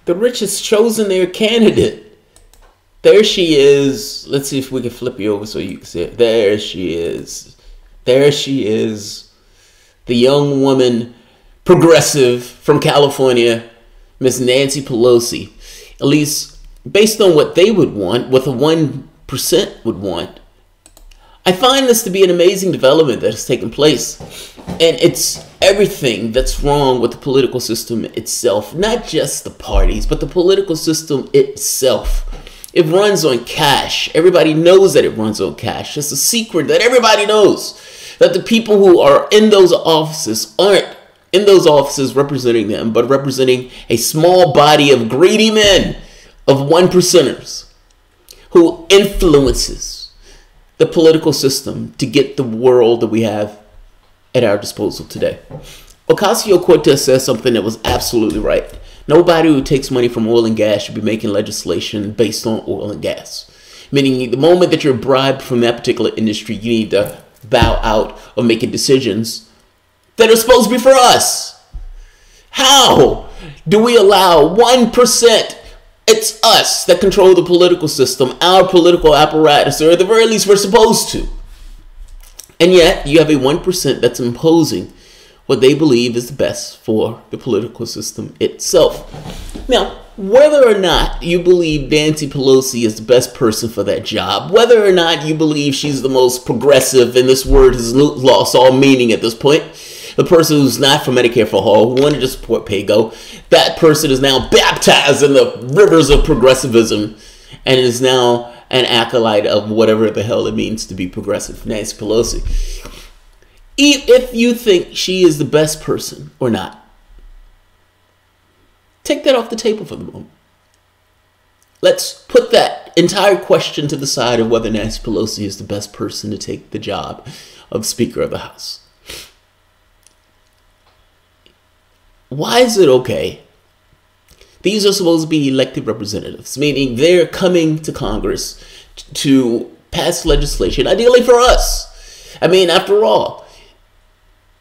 The rich has chosen their candidate. There she is. Let's see if we can flip you over so you can see it. There she is. There she is. The young woman, progressive from California, Miss Nancy Pelosi. At least based on what they would want, what the 1% would want. I find this to be an amazing development that has taken place. And it's everything that's wrong with the political system itself. Not just the parties, but the political system itself. It runs on cash. Everybody knows that it runs on cash. It's a secret that everybody knows. That the people who are in those offices aren't in those offices representing them, but representing a small body of greedy men, of 1%ers, who influences the political system to get the world that we have at our disposal today. Ocasio-Cortez says something that was absolutely right. Nobody who takes money from oil and gas should be making legislation based on oil and gas. Meaning the moment that you're bribed from that particular industry, you need to bow out of making decisions that are supposed to be for us. How do we allow 1%? It's us that control the political system, our political apparatus, or at the very least we're supposed to. And yet you have a 1% that's imposing what they believe is the best for the political system itself. Now, whether or not you believe Nancy Pelosi is the best person for that job, whether or not you believe she's the most progressive, and this word has lost all meaning at this point, the person who's not for Medicare for all, who wanted to support PAYGO, that person is now baptized in the rivers of progressivism and is now an acolyte of whatever the hell it means to be progressive. Nancy Pelosi. If you think she is the best person or not, take that off the table for the moment. Let's put that entire question to the side of whether Nancy Pelosi is the best person to take the job of Speaker of the House. Why is it okay? These are supposed to be elected representatives, meaning they're coming to Congress to pass legislation, ideally for us. I mean, after all,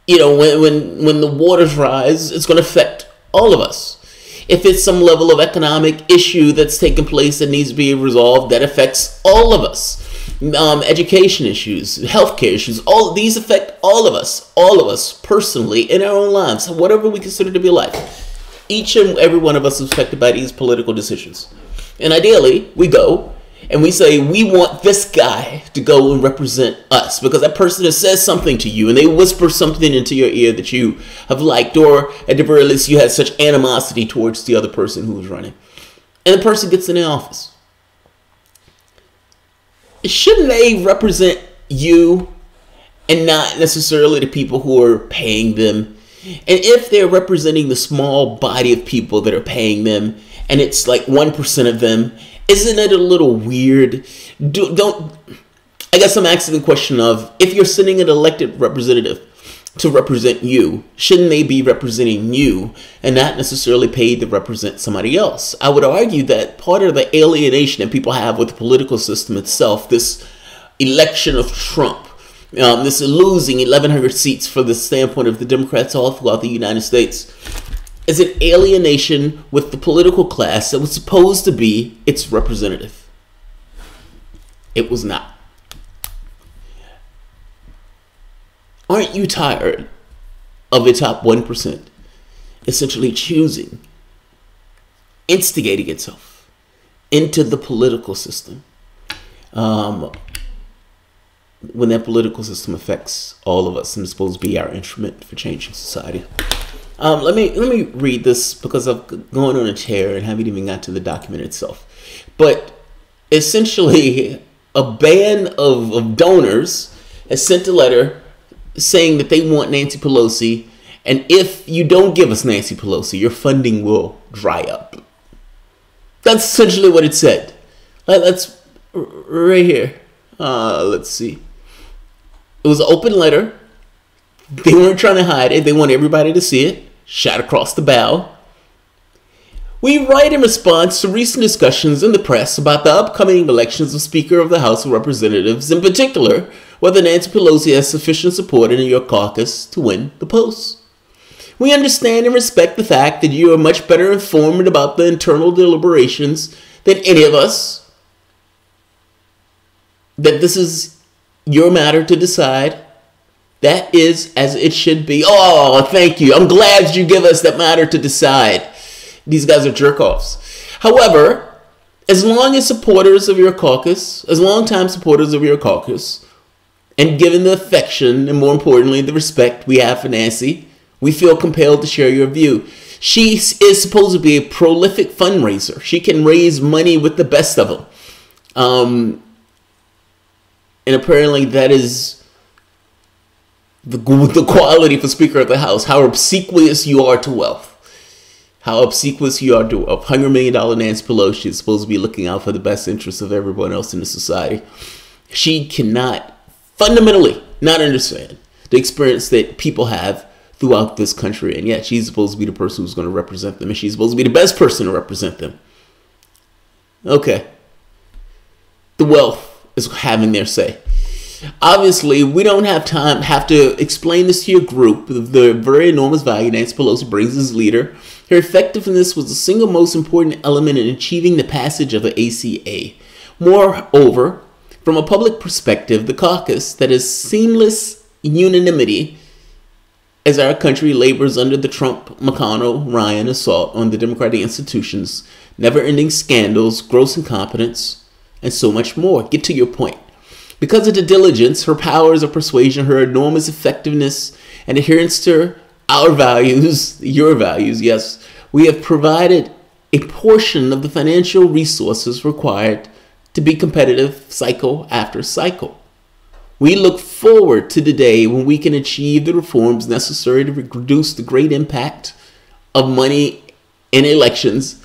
you know, when the waters rise, it's going to affect all of us. If it's some level of economic issue that's taking place that needs to be resolved, that affects all of us. Education issues, healthcare issues, all of these affect all of us personally in our own lives, whatever we consider to be life. Each and every one of us is affected by these political decisions. And ideally, we go and we say, we want this guy to go and represent us because that person has said something to you and they whisper something into your ear that you have liked, or at the very least you had such animosity towards the other person who was running. And the person gets in the office. Shouldn't they represent you and not necessarily the people who are paying them? And if they're representing the small body of people that are paying them, and it's like 1% of them, isn't it a little weird? I guess I'm asking the question of, if you're sending an elected representative to represent you, shouldn't they be representing you and not necessarily paid to represent somebody else? I would argue that part of the alienation that people have with the political system itself, this election of Trump, this losing 1,100 seats for the standpoint of the Democrats all throughout the United States, is an alienation with the political class that was supposed to be its representative. It was not. Aren't you tired of the top 1% essentially choosing, instigating itself into the political system when that political system affects all of us and is supposed to be our instrument for changing society? Let me read this because I've gone on a tear and haven't even got to the document itself. But essentially, a band of donors has sent a letter saying that they want Nancy Pelosi, and if you don't give us Nancy Pelosi, your funding will dry up. That's essentially what it said. That's right here. Let's see. It was an open letter. They weren't trying to hide it. They want everybody to see it. Shot across the bow. We write in response to recent discussions in the press about the upcoming elections of Speaker of the House of Representatives, in particular, whether Nancy Pelosi has sufficient support in your caucus to win the post. We understand and respect the fact that you are much better informed about the internal deliberations than any of us. That this is your matter to decide. That is as it should be. Oh, thank you. I'm glad you give us that matter to decide. These guys are jerk-offs. However, as long as supporters of your caucus, as long-time supporters of your caucus, and given the affection and more importantly the respect we have for Nancy, we feel compelled to share your view. She is supposed to be a prolific fundraiser. She can raise money with the best of them. And apparently that is the quality for Speaker of the House. How obsequious you are to wealth. How obsequious you are to wealth. $100 million Nancy Pelosi is supposed to be looking out for the best interests of everyone else in the society. She cannot fundamentally not understand the experience that people have throughout this country. And yet she's supposed to be the person who's going to represent them. And she's supposed to be the best person to represent them. Okay. The wealth is having their say. Obviously, we don't have to explain this to your group, the very enormous value Nancy Pelosi brings as leader. Her effectiveness was the single most important element in achieving the passage of the ACA. Moreover, from a public perspective, the caucus that is seamless unanimity as our country labors under the Trump, McConnell, Ryan assault on the democratic institutions, never-ending scandals, gross incompetence, and so much more. Get to your point. Because of the diligence, her powers of persuasion, her enormous effectiveness, and adherence to our values, your values, yes, we have provided a portion of the financial resources required to be competitive cycle after cycle. We look forward to the day when we can achieve the reforms necessary to reduce the great impact of money in elections.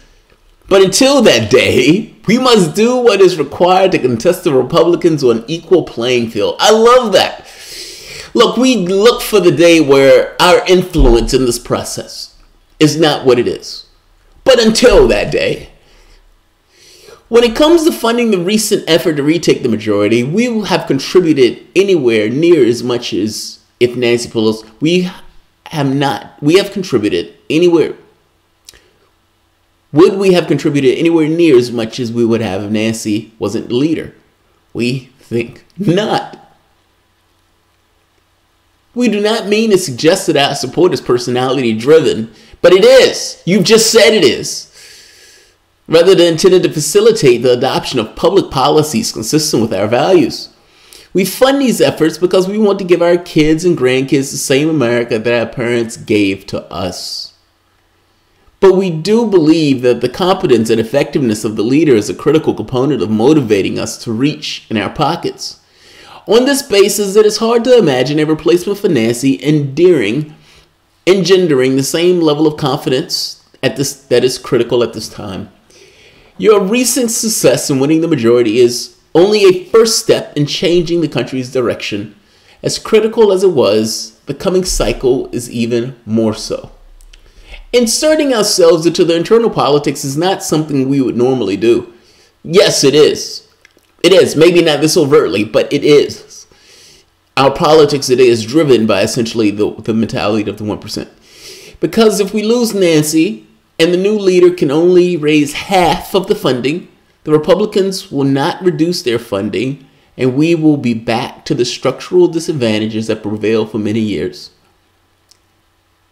But until that day, we must do what is required to contest the Republicans on an equal playing field. I love that. Look, we look for the day where our influence in this process is not what it is. But until that day, when it comes to funding the recent effort to retake the majority, we have contributed anywhere near as much as if Nancy Pelosi, we have contributed anywhere. Would we have contributed anywhere near as much as we would have if Nancy wasn't the leader? We think not. We do not mean to suggest that our support is personality driven, but it is. You've just said it is. Rather than intended to facilitate the adoption of public policies consistent with our values. We fund these efforts because we want to give our kids and grandkids the same America that our parents gave to us. But we do believe that the competence and effectiveness of the leader is a critical component of motivating us to reach in our pockets. On this basis, it is hard to imagine a replacement for Nancy engendering the same level of confidence that is critical at this time. Your recent success in winning the majority is only a first step in changing the country's direction. As critical as it was, the coming cycle is even more so. Inserting ourselves into the internal politics is not something we would normally do. Yes, it is. It is. Maybe not this overtly, but it is. Our politics today is driven by essentially the mentality of the 1%. Because if we lose Nancy and the new leader can only raise half of the funding, the Republicans will not reduce their funding, and we will be back to the structural disadvantages that prevailed for many years.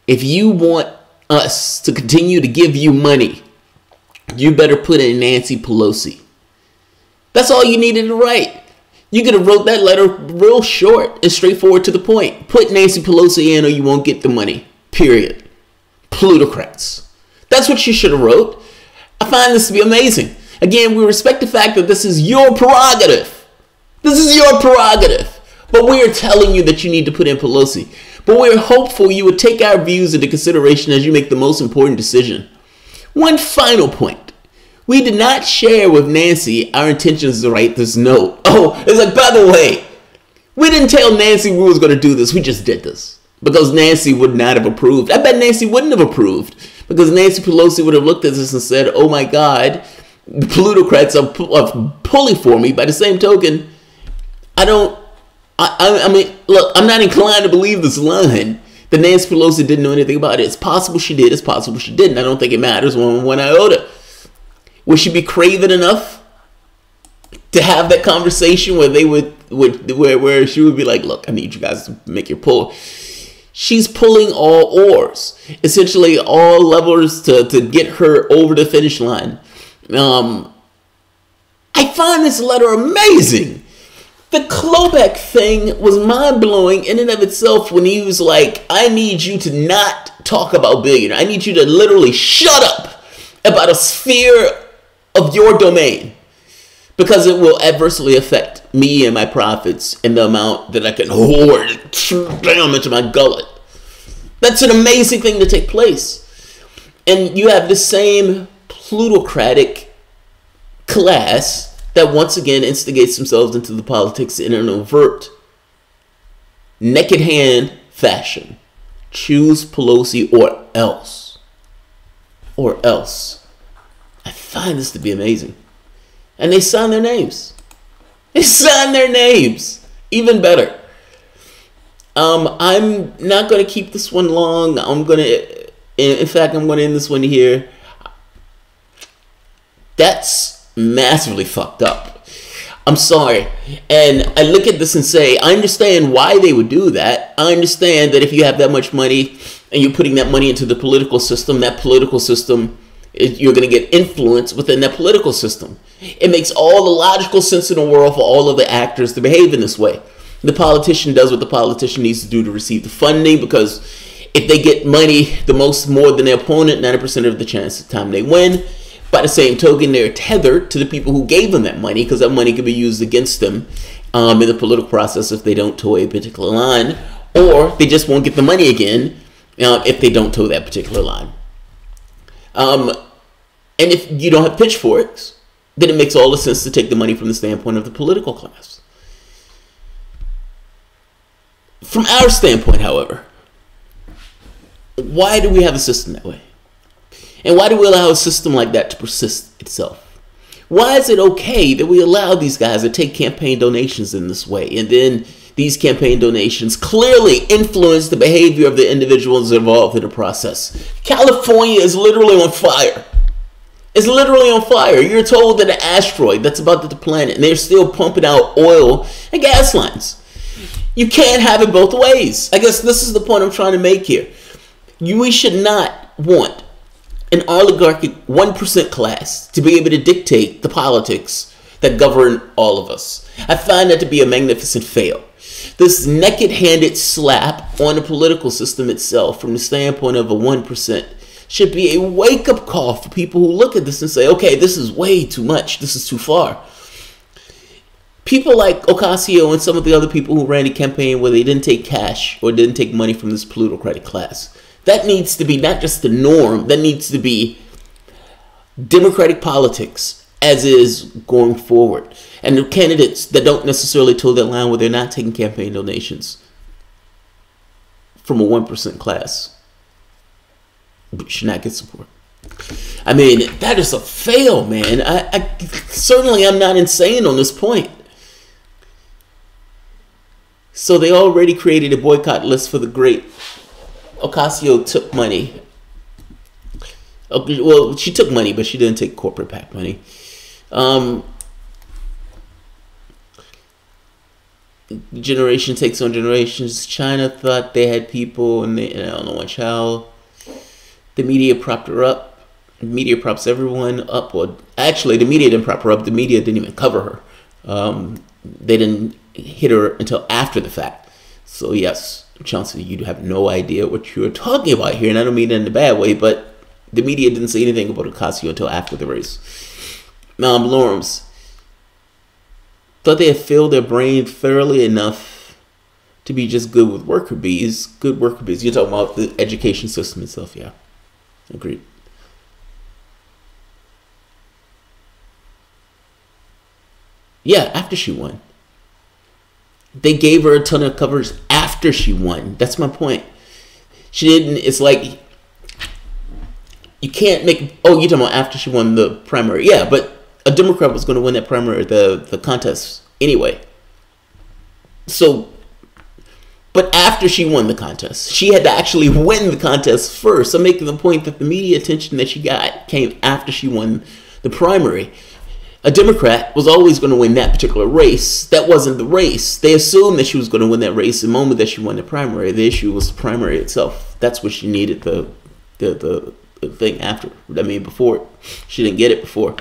If you want us to continue to give you money, you better put in Nancy Pelosi. That's all you needed to write. You could have wrote that letter real short and straightforward to the point. Put Nancy Pelosi in or you won't get the money. Period. Plutocrats. That's what you should have wrote. I find this to be amazing. Again, we respect the fact that this is your prerogative. This is your prerogative. But we are telling you that you need to put in Pelosi. But we're hopeful you would take our views into consideration as you make the most important decision. One final point. We did not share with Nancy our intentions to write this note. Oh, it's like, by the way, we didn't tell Nancy we was going to do this. We just did this. Because Nancy would not have approved. I bet Nancy wouldn't have approved. Because Nancy Pelosi would have looked at this and said, oh my God, the plutocrats are pulling for me. By the same token, I mean, look, I'm not inclined to believe this line that Nancy Pelosi didn't know anything about it. It's possible she did. It's possible she didn't. I don't think it matters one iota. Would she be craven enough to have that conversation where they where she would be like, look, I need you guys to make your pull. She's pulling all oars, essentially all levers to get her over the finish line. I find this letter amazing. The Klobuchar thing was mind-blowing in and of itself when he was like, I need you to not talk about billionaire. I need you to literally shut up about a sphere of your domain because it will adversely affect me and my profits and the amount that I can hoard down into my gullet. That's an amazing thing to take place. And you have the same plutocratic class that once again instigates themselves into the politics in an overt, naked hand fashion. Choose Pelosi or else. Or else. I find this to be amazing. And they sign their names. They sign their names. Even better. I'm not going to keep this one long. In fact, I'm going to end this one here. That's massively fucked up. I'm sorry. And I look at this and say, I understand why they would do that. I understand that if you have that much money and you're putting that money into the political system, that political system, you're going to get influence within that political system. It makes all the logical sense in the world for all of the actors to behave in this way. The politician does what the politician needs to do to receive the funding, because if they get money more than their opponent, 90% of the chance of the time they win. By the same token, they're tethered to the people who gave them that money, because that money can be used against them in the political process if they don't toe a particular line, or they just won't get the money again if they don't toe that particular line. And if you don't have pitchforks, then it makes all the sense to take the money from the standpoint of the political class. From our standpoint, however, why do we have a system that way? And why do we allow a system like that to persist itself? Why is it okay that we allow these guys to take campaign donations in this way? And then these campaign donations clearly influence the behavior of the individuals involved in the process. California is literally on fire. It's literally on fire. You're told that an asteroid that's about to the planet, and they're still pumping out oil and gas lines. You can't have it both ways. I guess this is the point I'm trying to make here. We should not want an oligarchic 1% class to be able to dictate the politics that govern all of us. I find that to be a magnificent fail. This naked-handed slap on the political system itself from the standpoint of a 1% should be a wake-up call for people who look at this and say, okay, this is way too much. This is too far. People like Ocasio and some of the other people who ran a campaign where they didn't take cash or didn't take money from this plutocratic class. That needs to be not just the norm, that needs to be democratic politics as is going forward. And the candidates that don't necessarily toe that line where they're not taking campaign donations from a 1% class should not get support. I mean, that is a fail, man. I certainly I'm not insane on this point. So they already created a boycott list for the great. Ocasio took money. Well, she took money, but she didn't take corporate PAC money. Generation takes on generations. China thought they had people, and I don't know what how. The media propped her up. The media props everyone up. Or actually, the media didn't prop her up. The media didn't even cover her. They didn't hit her until after the fact. So yes, Chauncey, you have no idea what you're talking about here, and I don't mean it in a bad way, but the media didn't say anything about Ocasio until after the race. Lawrence thought they had filled their brain thoroughly enough to be just good with worker bees. Good worker bees. You're talking about the education system itself, yeah. Agreed. Yeah, after she won. They gave her a ton of coverage after she won. That's my point. She didn't, it's like, you can't make, oh, you're talking about after she won the primary. Yeah, but a Democrat was going to win that primary, the contest anyway. So, But after she won the contest, she had to actually win the contest first. I'm making the point that the media attention that she got came after she won the primary. A Democrat was always going to win that particular race. That wasn't the race. They assumed that she was going to win that race the moment that she won the primary. The issue was the primary itself. That's what she needed the thing after. I mean, before. She didn't get it before.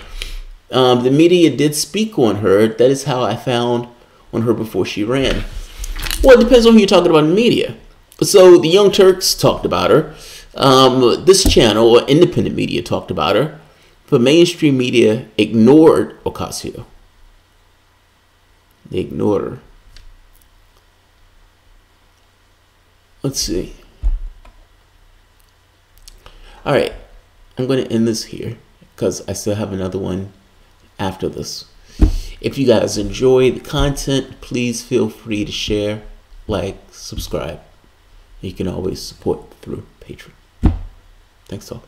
The media did speak on her. That is how I found on her before she ran. Well, it depends on who you're talking about in the media. So the Young Turks talked about her. This channel, or independent media, talked about her. But mainstream media ignored Ocasio. They ignored her. Let's see. All right. I'm going to end this here because I still have another one after this. If you guys enjoy the content, please feel free to share, like, subscribe. You can always support through Patreon. Thanks all.